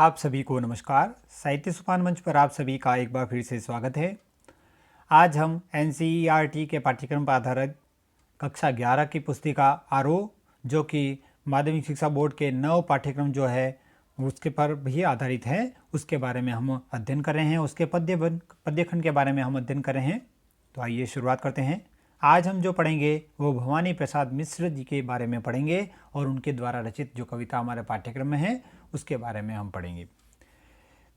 आप सभी को नमस्कार। साहित्य सोपान मंच पर आप सभी का एक बार फिर से स्वागत है। आज हम एनसीईआरटी के पाठ्यक्रम पर आधारित कक्षा 11 की पुस्तिका आरोह, जो कि माध्यमिक शिक्षा बोर्ड के नव पाठ्यक्रम जो है उसके पर भी आधारित है, उसके बारे में हम अध्ययन कर रहे हैं। उसके पद्यखंड के बारे में हम अध्ययन कर रहे हैं। तो आइए शुरुआत करते हैं। आज हम जो पढ़ेंगे वो भवानी प्रसाद मिश्र जी के बारे में पढ़ेंगे और उनके द्वारा रचित जो कविता हमारे पाठ्यक्रम में है उसके बारे में हम पढ़ेंगे।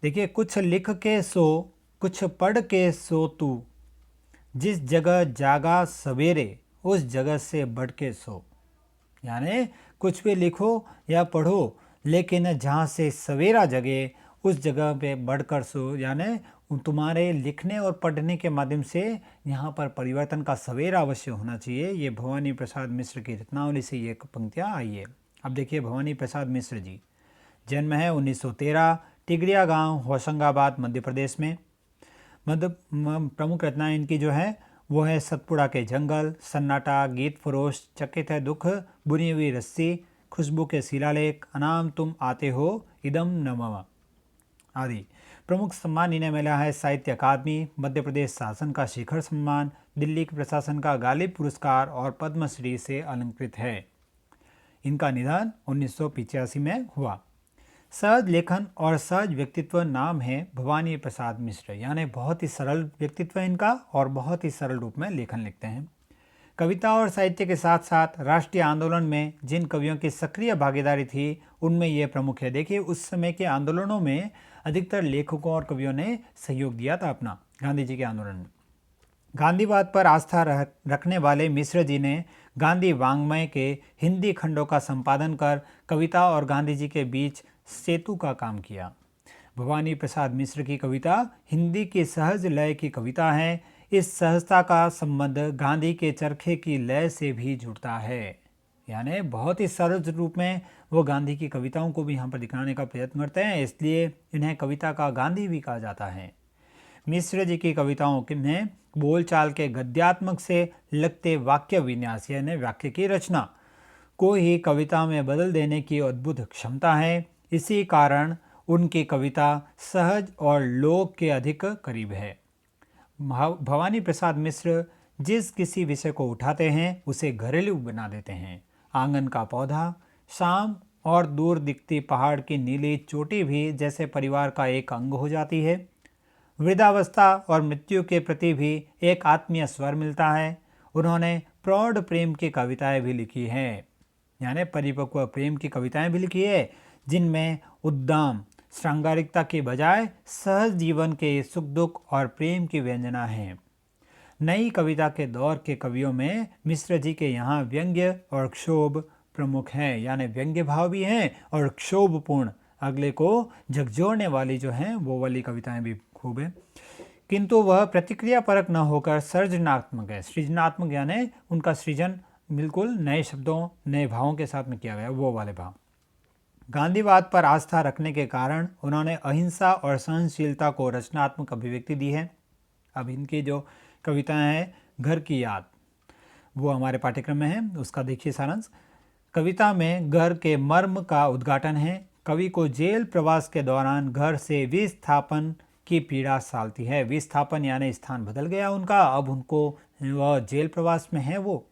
देखिए, कुछ लिख के सो, कुछ पढ़ के सो तू, जिस जगह जागा सवेरे उस जगह से बढ़ के सो। यानी कुछ भी लिखो या पढ़ो, लेकिन जहाँ से सवेरा जगे उस जगह पे बढ़कर सो। यानी तुम्हारे लिखने और पढ़ने के माध्यम से यहाँ पर परिवर्तन का सवेरा अवश्य होना चाहिए। ये भवानी प्रसाद मिश्र की रत्नावली से ये पंक्तियाँ आई है। अब देखिए, भवानी प्रसाद मिश्र जी, जन्म है 1913, टिगरिया गांव, होशंगाबाद, मध्य प्रदेश में। प्रमुख रचनाएं इनकी जो है वो है सतपुड़ा के जंगल, सन्नाटा, गीत फरोश, चकित है दुख, बुनी हुई रस्सी, खुशबू के शिलालेख, अनाम तुम आते हो, इदम नमः आदि। प्रमुख सम्मान इन्हें मिला है साहित्य अकादमी, मध्य प्रदेश शासन का शिखर सम्मान, दिल्ली के प्रशासन का गालिब पुरस्कार और पद्मश्री से अलंकृत है। इनका निधन 1985 में हुआ। सहज लेखन और सहज व्यक्तित्व नाम है भवानी प्रसाद मिश्र। यानी बहुत ही सरल व्यक्तित्व है इनका और बहुत ही सरल रूप में लेखन लिखते हैं। कविता और साहित्य के साथ साथ राष्ट्रीय आंदोलन में जिन कवियों की सक्रिय भागीदारी थी उनमें ये प्रमुख है। देखिए, उस समय के आंदोलनों में अधिकतर लेखकों और कवियों ने सहयोग दिया था अपना गांधी जी के आंदोलन में। गांधीवाद पर आस्था रखने वाले मिश्र जी ने गांधी वाङ्मय के हिंदी खंडों का संपादन कर कविता और गांधी जी के बीच सेतु का काम किया। भवानी प्रसाद मिश्र की कविता हिंदी की सहज लय की कविता है। इस सहजता का संबंध गांधी के चरखे की लय से भी जुड़ता है। यानी बहुत ही सरल रूप में वो गांधी की कविताओं को भी यहाँ पर दिखाने का प्रयत्न करते हैं, इसलिए इन्हें कविता का गांधी भी कहा जाता है। मिश्र जी की कविताओं में बोलचाल के गद्यात्मक से लगते वाक्य विन्यास यानी वाक्य की रचना को ही कविता में बदल देने की अद्भुत क्षमता है। इसी कारण उनकी कविता सहज और लोक के अधिक करीब है। भवानी प्रसाद मिश्र जिस किसी विषय को उठाते हैं उसे घरेलू बना देते हैं। आंगन का पौधा, शाम और दूर दिखती पहाड़ की नीली चोटी भी जैसे परिवार का एक अंग हो जाती है। वृद्धावस्था और मृत्यु के प्रति भी एक आत्मीय स्वर मिलता है। उन्होंने प्रौढ़ प्रेम की कविताएं भी लिखी हैं, यानी परिपक्व प्रेम की कविताएं भी लिखी है, जिनमें उद्दाम श्रृंगारिकता के बजाय सहज जीवन के सुख दुख और प्रेम की व्यंजना है। नई कविता के दौर के कवियों में मिश्र जी के यहाँ व्यंग्य और क्षोभ प्रमुख हैं। यानी व्यंग्य भाव भी हैं और क्षोभपूर्ण, अगले को झकझोरने वाली जो हैं वो वाली कविताएं भी खूब है। किंतु वह प्रतिक्रिया परक न होकर सृजनात्मक है। सृजनात्मक यानी उनका सृजन बिल्कुल नए शब्दों नए भावों के साथ में किया गया, वो वाले भाव। गांधीवाद पर आस्था रखने के कारण उन्होंने अहिंसा और सहनशीलता को रचनात्मक अभिव्यक्ति दी है। अब इनकी जो कविताएं हैं, घर की याद, वो हमारे पाठ्यक्रम में है, उसका देखिए सारांश। कविता में घर के मर्म का उद्घाटन है। कवि को जेल प्रवास के दौरान घर से विस्थापन की पीड़ा सालती है। विस्थापन यानी स्थान बदल गया उनका, अब उनको वह जेल प्रवास में है। वो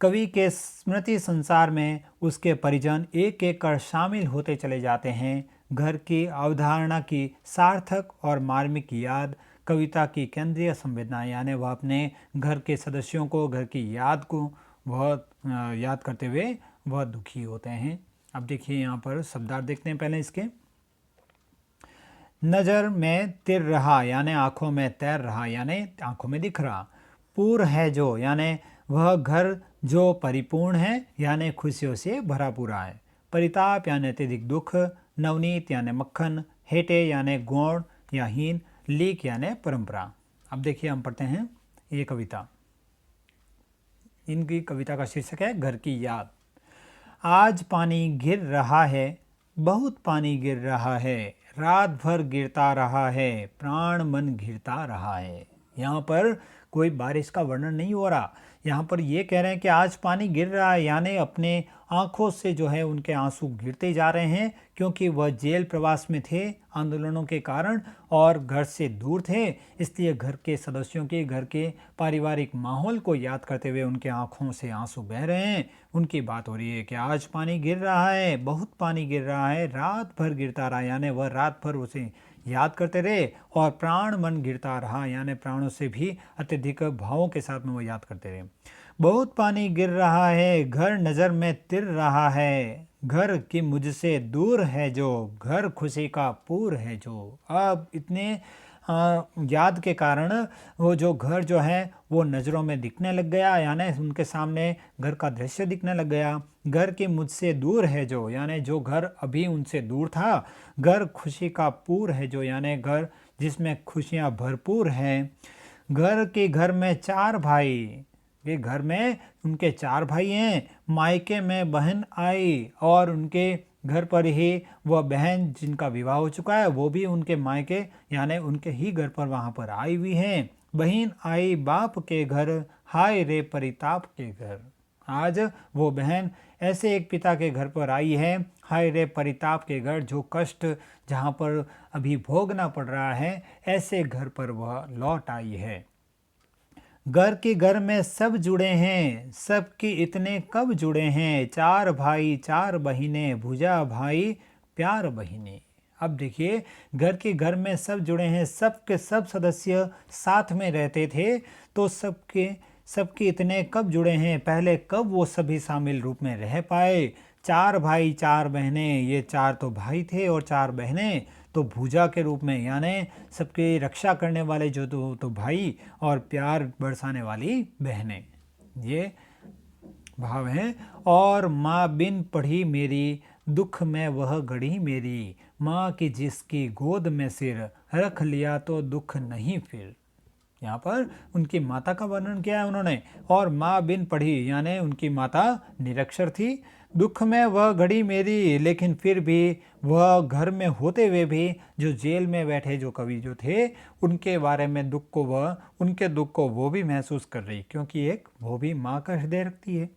कवि के स्मृति संसार में उसके परिजन एक एक कर शामिल होते चले जाते हैं। घर की अवधारणा की सार्थक और मार्मिक याद कविता की केंद्रीय संवेदना, यानी वह अपने घर के सदस्यों को, घर की याद को बहुत याद करते हुए वह दुखी होते हैं। अब देखिए यहाँ पर शब्दार्थ देखते हैं पहले इसके। नज़र में तिर रहा यानी आँखों में तैर रहा, यानी आँखों में दिख रहा। पूर है जो, यानी वह घर जो परिपूर्ण है, यानी खुशियों से भरा पूरा है। परिताप यानी अत्यधिक दुख। नवनीत यानी मक्खन। हेटे यानी गौण या हीन। लीक यानी परंपरा। अब देखिए हम पढ़ते हैं ये कविता। इनकी कविता का शीर्षक है घर की याद। आज पानी गिर रहा है, बहुत पानी गिर रहा है, रात भर गिरता रहा है, प्राण मन घिरता रहा है। यहाँ पर कोई बारिश का वर्णन नहीं हो रहा, यहाँ पर ये कह रहे हैं कि आज पानी गिर रहा है, यानी अपने आंखों से जो है उनके आंसू गिरते जा रहे हैं, क्योंकि वह जेल प्रवास में थे आंदोलनों के कारण और घर से दूर थे। इसलिए घर के सदस्यों के, घर के पारिवारिक माहौल को याद करते हुए उनके आंखों से आंसू बह रहे हैं। उनकी बात हो रही है कि आज पानी गिर रहा है, बहुत पानी गिर रहा है, रात भर गिरता रहा, यानी वह रात भर उसे याद करते रहे और प्राण मन गिरता रहा, यानी प्राणों से भी अत्यधिक भावों के साथ में वो याद करते रहे। बहुत पानी गिर रहा है, घर नज़र में तिर रहा है, घर की मुझसे दूर है जो, घर खुशी का पूर है जो। अब इतने याद के कारण वो जो घर जो है वो नज़रों में दिखने लग गया, यानी उनके सामने घर का दृश्य दिखने लग गया। घर की मुझसे दूर है जो, यानी जो घर अभी उनसे दूर था, घर खुशी का पूर है जो, यानी घर जिसमें खुशियाँ भरपूर हैं। घर में 4 भाई, ये घर में उनके 4 भाई हैं। मायके में बहन आई और उनके घर पर ही वह बहन जिनका विवाह हो चुका है वो भी उनके मायके यानी उनके ही घर पर वहाँ पर आई हुई हैं। बहन आई बाप के घर, हाय रे परिताप के घर। आज वो बहन ऐसे एक पिता के घर पर आई है, हाय रे परिताप के घर, जो कष्ट जहाँ पर अभी भोगना पड़ रहा है, ऐसे घर पर वह लौट आई है। घर में सब जुड़े हैं, सबके इतने कब जुड़े हैं, 4 भाई 4 बहिनें, भुजा भाई प्यार बहिनें। अब देखिए, घर में सब जुड़े हैं, सबके सब सदस्य साथ में रहते थे, तो सबके इतने कब जुड़े हैं, पहले कब वो सभी शामिल रूप में रह पाए। 4 भाई 4 बहनें, ये 4 तो भाई थे और 4 बहनें तो भुजा के रूप में, यानी सबकी रक्षा करने वाले जो तो भाई और प्यार बरसाने वाली बहनें, ये भाव हैं। और माँ बिन पढ़ी मेरी, दुख में वह गढ़ी मेरी, माँ की जिसकी गोद में सिर, रख लिया तो दुख नहीं फिर। यहाँ पर उनकी माता का वर्णन किया है उन्होंने। और माँ बिन पढ़ी, यानी उनकी माता निरक्षर थी। दुख में वह घड़ी मेरी, लेकिन फिर भी वह घर में होते हुए भी जो जेल में बैठे जो कवि जो थे, उनके बारे में उनके दुख को वो भी महसूस कर रही, क्योंकि एक वो भी माँ का हृदय रखती है।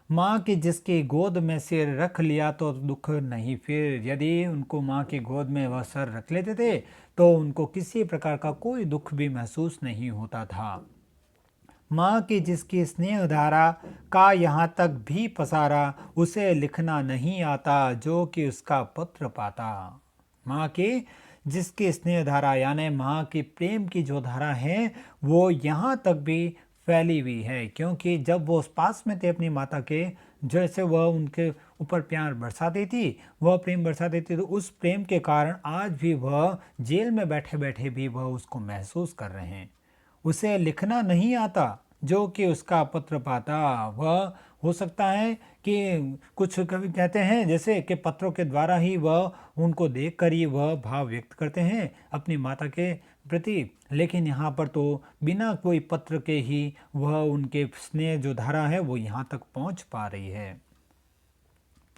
माँ की जिसकी गोद में सिर, रख लिया तो दुख नहीं फिर। यदि उनको माँ की गोद में वह सर रख लेते थे तो उनको किसी प्रकार का कोई दुख भी महसूस नहीं होता था। माँ की जिसकी स्नेह धारा का यहाँ तक भी पसारा, उसे लिखना नहीं आता जो कि उसका पत्र पाता। माँ की जिसकी स्नेह धारा, यानी माँ की प्रेम की जो धारा है वो यहाँ तक भी फैली हुई है, क्योंकि जब वो उस पास में थे अपनी माता के, जैसे वह उनके ऊपर प्यार बरसाती थी, वह प्रेम बरसाती थी, तो उस प्रेम के कारण आज भी वह जेल में बैठे बैठे भी वह उसको महसूस कर रहे हैं। उसे लिखना नहीं आता जो कि उसका पत्र पाता। वह हो सकता है कि कुछ कवि कहते हैं जैसे कि पत्रों के द्वारा ही वह उनको देखकर ही वह भाव व्यक्त करते हैं अपनी माता के प्रति, लेकिन यहाँ पर तो बिना कोई पत्र के ही वह उनके स्नेह जो धारा है वो यहाँ तक पहुँच पा रही है।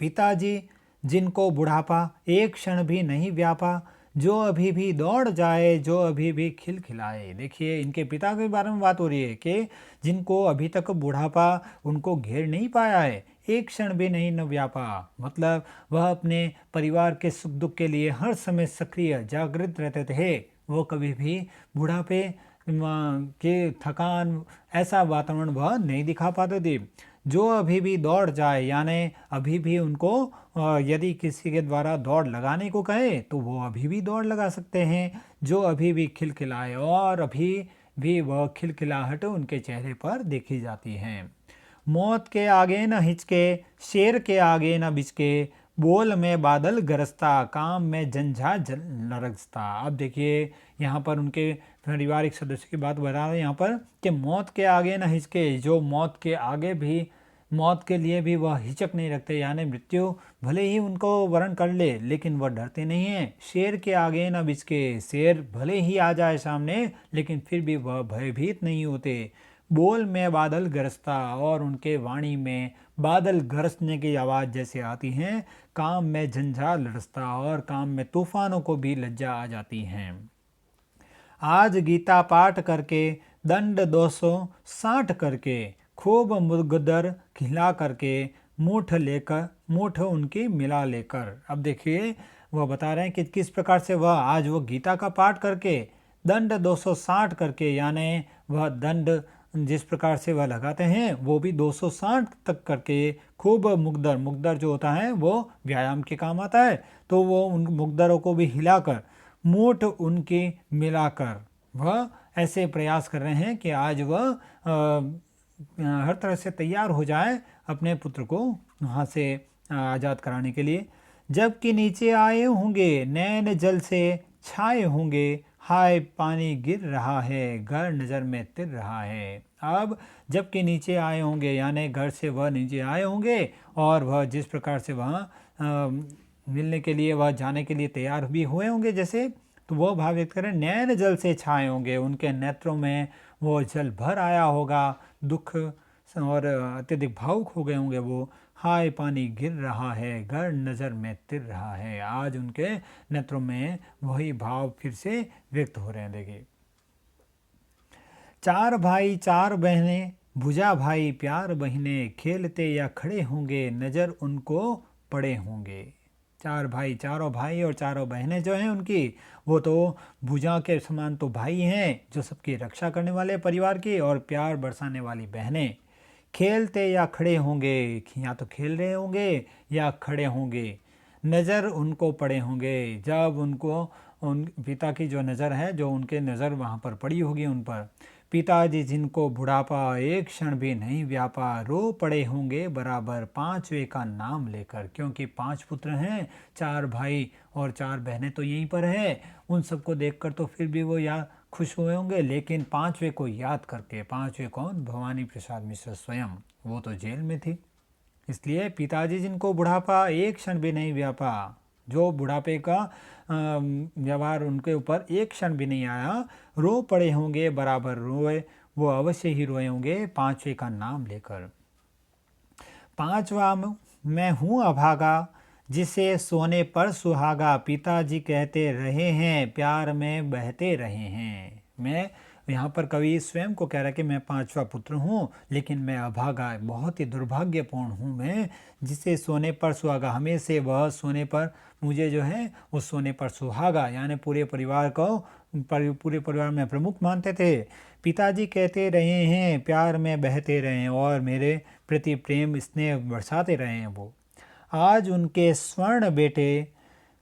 पिताजी जिनको बुढ़ापा एक क्षण भी नहीं व्यापा, जो अभी भी दौड़ जाए, जो अभी भी खिलखिलाए। देखिए, इनके पिता के बारे में बात हो रही है कि जिनको अभी तक बुढ़ापा उनको घेर नहीं पाया है, एक क्षण भी नहीं न व्यापा, मतलब वह अपने परिवार के सुख दुख के लिए हर समय सक्रिय जागृत रहते थे। वो कभी भी बुढ़ापे के थकान ऐसा वातावरण वह नहीं दिखा पाते थे। जो अभी भी दौड़ जाए, यानी अभी भी उनको यदि किसी के द्वारा दौड़ लगाने को कहे तो वो अभी भी दौड़ लगा सकते हैं। जो अभी भी खिलखिलाए, और अभी भी वह खिलखिलाहट उनके चेहरे पर देखी जाती है। मौत के आगे न हिचके, शेर के आगे न बिचके, बोल में बादल गरजता, काम में झंझा लरजता। अब देखिए, यहाँ पर उनके पारिवारिक सदस्य की बात बता रहे हैं यहाँ पर कि मौत के आगे न हिचके, जो मौत के आगे भी, मौत के लिए भी वह हिचक नहीं रखते, यानी मृत्यु भले ही उनको वरण कर ले लेकिन वह डरते नहीं हैं। शेर के आगे न बिचके, शेर भले ही आ जाए सामने लेकिन फिर भी वह भयभीत नहीं होते। बोल में बादल गरजता, और उनके वाणी में बादल गरजने की आवाज़ जैसे आती हैं, काम में झंझा लरसता, और काम में तूफानों को भी लज्जा आ जाती हैं। आज गीता पाठ करके, दंड 260 करके, खूब मुगदर खिला करके, मूठ उनकी मिला लेकर। अब देखिए वह बता रहे हैं कि किस प्रकार से वह आज वो गीता का पाठ करके दंड 260 करके, यानी वह दंड जिस प्रकार से वह लगाते हैं वो भी 260 तक करके खूब मुग्दर जो होता है वो व्यायाम के काम आता है, तो वो उन मुग्दरों को भी हिलाकर मूठ उनकी मिलाकर वह ऐसे प्रयास कर रहे हैं कि आज वह हर तरह से तैयार हो जाए अपने पुत्र को वहाँ से आज़ाद कराने के लिए। जबकि नीचे आए होंगे नैन जल से छाए होंगे, हाय पानी गिर रहा है घर नज़र में तिर रहा है। अब जबकि नीचे आए होंगे यानी घर से वह नीचे आए होंगे और वह जिस प्रकार से वहाँ मिलने के लिए वह जाने के लिए तैयार भी हुए होंगे, जैसे तो वो भाव व्यक्त करें नैन जल से छाए होंगे, उनके नेत्रों में वो जल भर आया होगा, दुख और अत्यधिक भावुक हो गए होंगे वो, हाय पानी गिर रहा है घर नज़र में तिर रहा है। आज उनके नेत्रों में वही भाव फिर से व्यक्त हो रहे हैं। देखिए, चार भाई चार बहनें भुजा भाई प्यार बहिने, खेलते या खड़े होंगे नज़र उनको पड़े होंगे। चार भाई, चारों भाई और चारों बहनें जो हैं उनकी, वो तो भुजा के समान तो भाई हैं जो सबकी रक्षा करने वाले परिवार की, और प्यार बरसाने वाली बहनें। खेलते या खड़े होंगे, या तो खेल रहे होंगे या खड़े होंगे, नज़र उनको पड़े होंगे, जब उनको उन पिता की जो नज़र है, जो उनके नज़र वहाँ पर पड़ी होगी उन पर। पिताजी जिनको बुढ़ापा एक क्षण भी नहीं व्यापा, रो पड़े होंगे बराबर पांचवे का नाम लेकर। क्योंकि 5 पुत्र हैं, 4 भाई और 4 बहनें तो यहीं पर है, उन सबको देखकर तो फिर भी वो याद खुश हुए होंगे, लेकिन 5वें को याद करके। 5वें कौन? भवानी प्रसाद मिश्र स्वयं, वो तो जेल में थी। इसलिए पिताजी जिनको बुढ़ापा एक क्षण भी नहीं व्यापा, जो बुढ़ापे का व्यवहार उनके ऊपर एक क्षण भी नहीं आया, रो पड़े होंगे बराबर रोए, वो अवश्य ही रोए होंगे 5वें का नाम लेकर। 5वां मैं हूँ अभागा, जिसे सोने पर सुहागा, पिताजी कहते रहे हैं प्यार में बहते रहे हैं। मैं यहाँ पर कवि स्वयं को कह रहा है कि मैं 5वां पुत्र हूँ, लेकिन मैं अभागा, बहुत ही दुर्भाग्यपूर्ण हूँ मैं, जिसे सोने पर सुहागा, हमें से वह सोने पर मुझे जो है वो सोने पर सुहागा, यानी पूरे परिवार को पूरे परिवार में प्रमुख मानते थे। पिताजी कहते रहे हैं प्यार में बहते रहे, और मेरे प्रति प्रेम स्नेह बरसाते रहे हैं वो। आज उनके स्वर्ण बेटे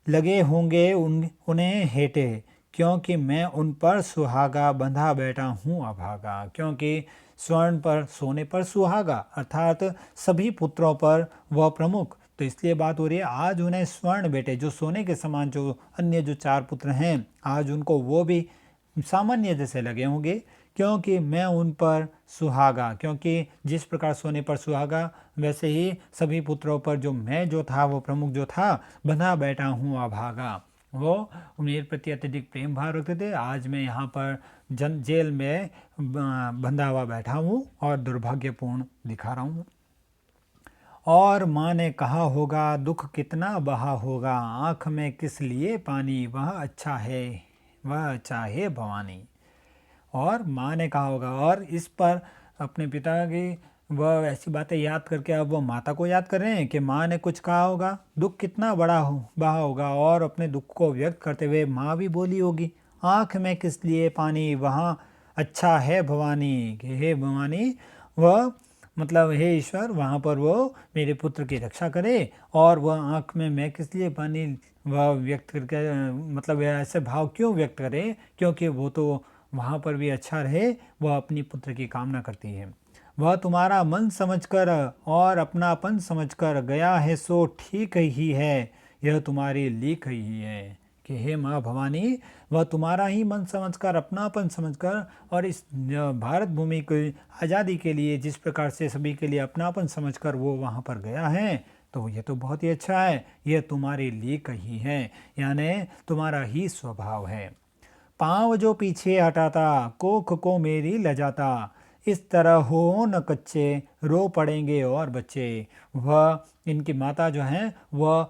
लगे होंगे उन्हें हेटे, क्योंकि मैं उन पर सुहागा बंधा बैठा हूँ अभागा। क्योंकि स्वर्ण पर सोने पर सुहागा, अर्थात सभी पुत्रों पर वह प्रमुख, तो इसलिए बात हो रही है आज उन्हें स्वर्ण बेटे, जो सोने के समान जो अन्य जो 4 पुत्र हैं, आज उनको वो भी सामान्य जैसे लगे होंगे, क्योंकि मैं उन पर सुहागा। क्योंकि जिस प्रकार सोने पर सुहागा, वैसे ही सभी पुत्रों पर जो मैं जो था, वो प्रमुख जो था, बंधा बैठा हूँ अभागा। वो मेरे प्रति अत्यधिक प्रेम भाव रखते थे, आज मैं यहाँ पर जेल में बंधा हुआ बैठा हूँ और दुर्भाग्यपूर्ण दिखा रहा हूँ। और माँ ने कहा होगा दुख कितना बहा होगा, आँख में किस लिए पानी, वह अच्छा है भवानी। और माँ ने कहा होगा, और इस पर अपने पिता की वह ऐसी बातें याद करके अब वो माता को याद कर रहे हैं कि माँ ने कुछ कहा होगा, दुख कितना बहा होगा, और अपने दुख को व्यक्त करते हुए माँ भी बोली होगी, आँख में किस लिए पानी, वहाँ अच्छा है भवानी, कि हे भवानी, वह मतलब हे ईश्वर, वहाँ पर वो मेरे पुत्र की रक्षा करे, और वह आँख में मैं किस लिए पानी वह व्यक्त करके, मतलब ऐसे भाव क्यों व्यक्त करे, क्योंकि वो तो वहाँ पर भी अच्छा रहे, वह अपनी पुत्र की कामना करती है। वह तुम्हारा मन समझकर और अपनापन समझकर गया है, सो ठीक ही है, यह तुम्हारी लीक ही है। कि हे माँ भवानी, वह तुम्हारा ही मन समझकर, अपनापन समझकर, और इस भारत भूमि की आज़ादी के लिए जिस प्रकार से सभी के लिए अपनापन समझकर वो वहाँ पर गया है, तो ये तो बहुत ही अच्छा है, यह तुम्हारी लीक ही है, यानी तुम्हारा ही स्वभाव है। पाँव जो पीछे हटाता, कोख को मेरी लजाता, इस तरह हो न कच्चे, रो पड़ेंगे और बच्चे। वह इनकी माता जो हैं वह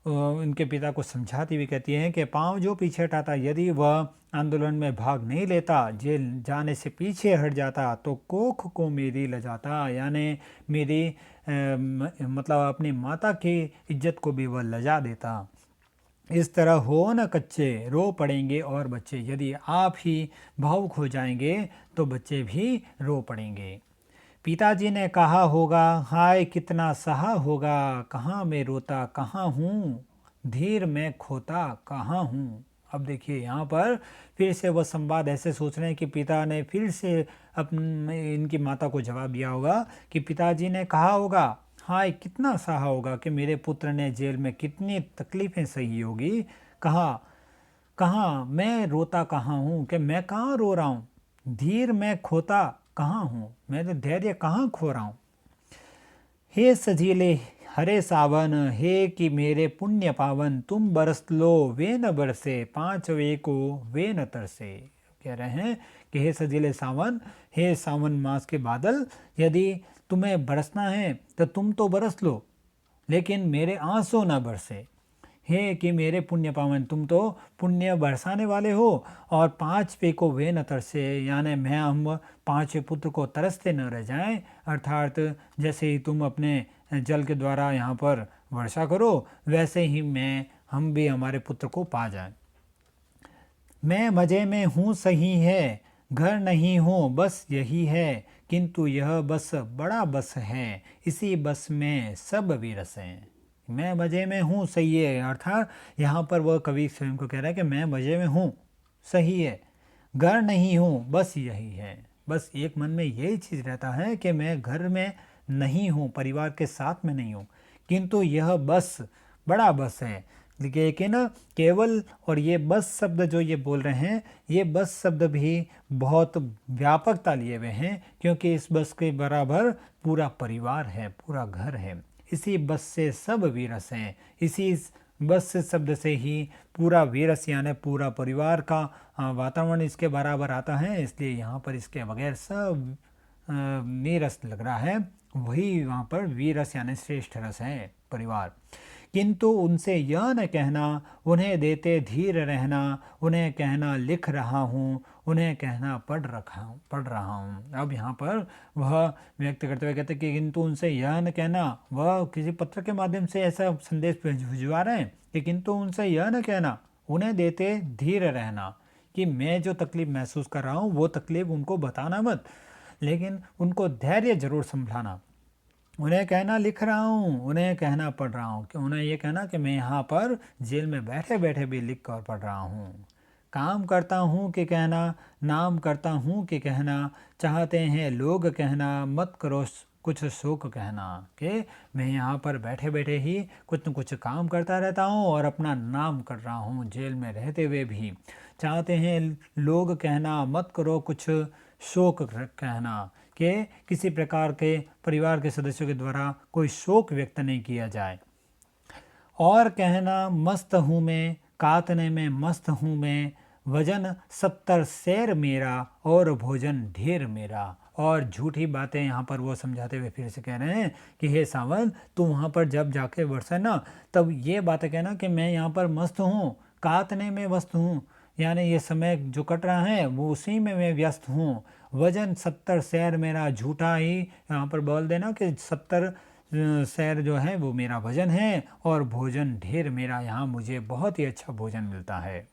उनके पिता को समझाती हुई कहती हैं कि पाँव जो पीछे हटाता, यदि वह आंदोलन में भाग नहीं लेता, जेल जाने से पीछे हट जाता, तो कोख को मेरी लजाता, यानी मेरी मतलब अपनी माता की इज्जत को भी वह लजा देता। इस तरह हो न कच्चे, रो पड़ेंगे और बच्चे, यदि आप ही भावुक हो जाएंगे तो बच्चे भी रो पड़ेंगे। पिताजी ने कहा होगा, हाय कितना सहा होगा, कहाँ मैं रोता कहाँ हूँ, धीर में खोता कहाँ हूँ। अब देखिए यहाँ पर फिर से वह संवाद ऐसे सोच रहे हैं कि पिता ने फिर से इनकी माता को जवाब दिया होगा कि पिताजी ने कहा होगा, हाय कितना सहा होगा कि मेरे पुत्र ने जेल में कितनी तकलीफ़ें सही होगी, कहाँ मैं रोता कहाँ हूँ, कि मैं कहाँ रो रहा हूँ, धीर मैं खोता कहाँ हूँ, मैं तो धैर्य कहाँ खो रहा हूँ। हे सजीले हरे सावन, हे कि मेरे पुण्य पावन, तुम बरस लो वे न बरसे, पाँच वे को वे न तरसे। कह रहे हैं कि हे सजीले सावन, हे सावन मास के बादल, यदि तुम्हें बरसना है तो तुम तो बरस लो, लेकिन मेरे आंसू ना बरसे। हे कि मेरे पुण्य पावन, तुम तो पुण्य बरसाने वाले हो, और पाँच पे को वे न तरसे, यानी मैं हम पाँचवें पुत्र को तरसते न रह जाएं, अर्थात जैसे ही तुम अपने जल के द्वारा यहाँ पर वर्षा करो, वैसे ही हम भी हमारे पुत्र को पा जाएं। मैं मज़े में हूँ सही है, घर नहीं हूँ बस यही है, किंतु यह बस बड़ा बस है, इसी बस में सब विरस हैं। मैं मज़े में हूँ सही है, अर्थात यहाँ पर वह कवि स्वयं को कह रहा है कि मैं मज़े में हूँ सही है, घर नहीं हूँ बस यही है। बस एक मन में यही चीज़ रहता है कि मैं घर में नहीं हूँ, परिवार के साथ में नहीं हूँ, किंतु यह बस बड़ा बस है। लेकिन केवल, और ये बस शब्द जो ये बोल रहे हैं, ये बस शब्द भी बहुत व्यापकता लिए हुए हैं, क्योंकि इस बस के बराबर पूरा परिवार है, पूरा घर है। इसी बस से सब वीरस हैं, इसी बस शब्द से ही पूरा वीरस यानी पूरा परिवार का वातावरण इसके बराबर आता है, इसलिए यहाँ पर इसके बगैर सब नीरस लग रहा है, वही वहाँ पर वीरस यानी श्रेष्ठ रस है परिवार। किंतु उनसे यह न कहना, उन्हें देते धीर रहना, उन्हें कहना लिख रहा हूँ, उन्हें कहना पढ़ रहा हूँ। अब यहाँ पर वह व्यक्त करते हुए कहते कि किंतु उनसे यह न कहना, वह किसी पत्र के माध्यम से ऐसा संदेश भिजवा रहे हैं कि किंतु उनसे यह न कहना, उन्हें देते धीर रहना, कि मैं जो तकलीफ़ महसूस कर रहा हूँ वो तकलीफ़ उनको बताना मत, लेकिन उनको धैर्य जरूर संभलाना। उन्हें कहना लिख रहा हूँ, उन्हें कहना पढ़ रहा हूँ, कि उन्हें ये कहना कि मैं यहाँ पर जेल में बैठे बैठे भी लिख कर पढ़ रहा हूँ। काम करता हूँ कि कहना, नाम करता हूँ कि कहना, चाहते हैं लोग कहना, मत करो कुछ शोक कहना, कि मैं यहाँ पर बैठे बैठे ही कुछ न कुछ काम करता रहता हूँ और अपना नाम कर रहा हूँ जेल में रहते हुए भी। चाहते हैं लोग कहना, मत करो कुछ शोक कहना, कि किसी प्रकार के परिवार के सदस्यों के द्वारा कोई शोक व्यक्त नहीं किया जाए। और कहना मस्त हूँ मैं, कातने में मस्त हूँ मैं, वजन 70 सैर मेरा और भोजन ढेर मेरा। और झूठी बातें यहाँ पर वो समझाते हुए फिर से कह रहे हैं कि हे सावन, तू वहाँ पर जब जाके बरसे ना, तब ये बातें कहना कि मैं यहाँ पर मस्त हूँ, कातने में व्यस्त हूँ, यानी ये समय जो कट रहा है वो उसी में मैं व्यस्त हूँ। वजन 70 सैर मेरा, झूठा ही यहाँ पर बोल देना कि 70 सैर जो है वो मेरा वजन है, और भोजन ढेर मेरा, यहाँ मुझे बहुत ही अच्छा भोजन मिलता है।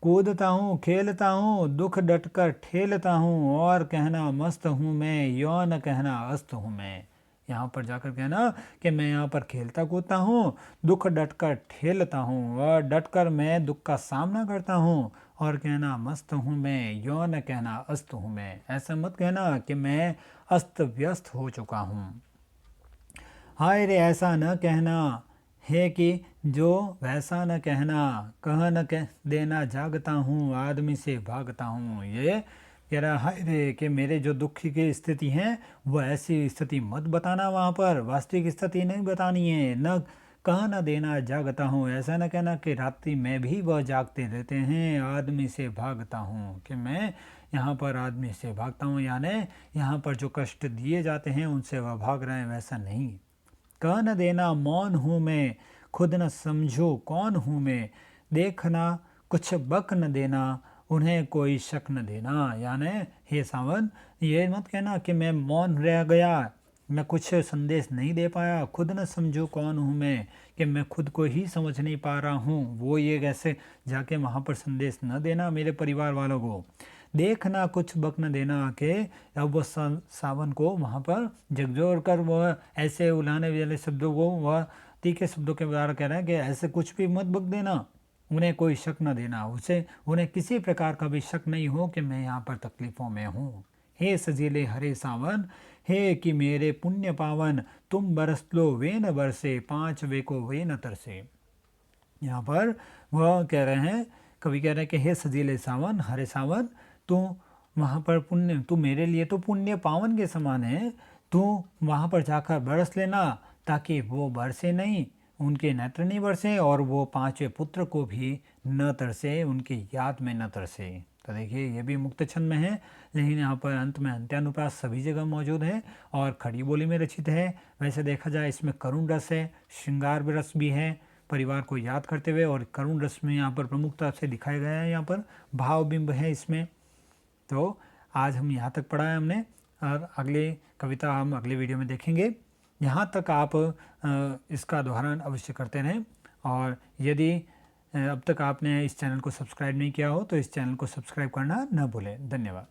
कूदता हूँ खेलता हूँ, दुख डटकर ठेलता हूँ, और कहना मस्त हूँ मैं, यौन कहना अस्त हूँ मैं। यहाँ पर जाकर कहना कि मैं यहाँ पर खेलता कूदता हूँ, दुख डटकर ठेलता हूँ, और डटकर मैं दुख का सामना करता हूँ, और कहना मस्त हूँ मैं, यौन कहना अस्त हूँ मैं। ऐसा मत कहना कि मैं अस्त व्यस्त हो चुका हूँ। हाय रे ऐसा न कहना है कि जो वैसा न कहना, कह न कह देना जागता हूँ, आदमी से भागता हूँ। ये कह रहा हाय रे कि मेरे जो दुख की स्थिति है वो ऐसी स्थिति मत बताना, वहाँ पर वास्तविक स्थिति नहीं बतानी है। न कह न देना जागता हूँ, ऐसा न कहना कि रात्रि में भी वह जागते रहते हैं, आदमी से भागता हूँ, कि मैं यहाँ पर आदमी से भागता हूँ, यानी यहाँ पर जो कष्ट दिए जाते हैं उनसे वह भाग रहे हैं, वैसा नहीं। कह न देना मौन हूँ मैं, खुद न समझो कौन हूँ मैं, देखना कुछ बक न देना, उन्हें कोई शक न देना। यानी हे सावन, ये मत कहना कि मैं मौन रह गया, मैं कुछ संदेश नहीं दे पाया, खुद न समझो कौन हूँ मैं, कि मैं खुद को ही समझ नहीं पा रहा हूँ। वो ये कैसे जाके वहाँ पर संदेश न देना मेरे परिवार वालों को, देखना कुछ बक न देना, कि अब वो सावन को वहाँ पर झकझोर कर वह ऐसे उलाने वाले शब्दों को वह तीखे शब्दों के द्वारा कह रहा है कि ऐसे कुछ भी मत बक देना, उन्हें कोई शक न देना, उन्हें किसी प्रकार का भी शक नहीं हो कि मैं यहाँ पर तकलीफ़ों में हूँ। हे सजीले हरे सावन, हे कि मेरे पुण्य पावन, तुम बरस लो वे न बरसे, पाँच वे को वे न तरसे। यहाँ पर वह कह रहे हैं, कवि कह रहे हैं कि हे सजीले सावन, हरे सावन, तू वहाँ पर पुण्य, तू मेरे लिए तो पुण्य पावन के समान है, तू वहाँ पर जाकर बरस लेना ताकि वो बरसे नहीं, उनके नेत्र नहीं बरसे, और वो पांचवें पुत्र को भी न तरसे, उनकी याद में न तरसे। तो देखिए ये भी मुक्त छंद में है, लेकिन यहाँ पर अंत में अंत्यानुप्रास सभी जगह मौजूद है और खड़ी बोली में रचित है। वैसे देखा जाए इसमें करुण रस है, श्रृंगार रस भी है, परिवार को याद करते हुए, और करुण रस में यहाँ पर प्रमुखता से दिखाया गया है, यहाँ पर भावबिंब है इसमें। तो आज हम यहाँ तक पढ़ा है हमने, और अगली कविता हम अगले वीडियो में देखेंगे। यहाँ तक आप इसका दोहरान अवश्य करते रहें, और यदि अब तक आपने इस चैनल को सब्सक्राइब नहीं किया हो तो इस चैनल को सब्सक्राइब करना न भूलें। धन्यवाद।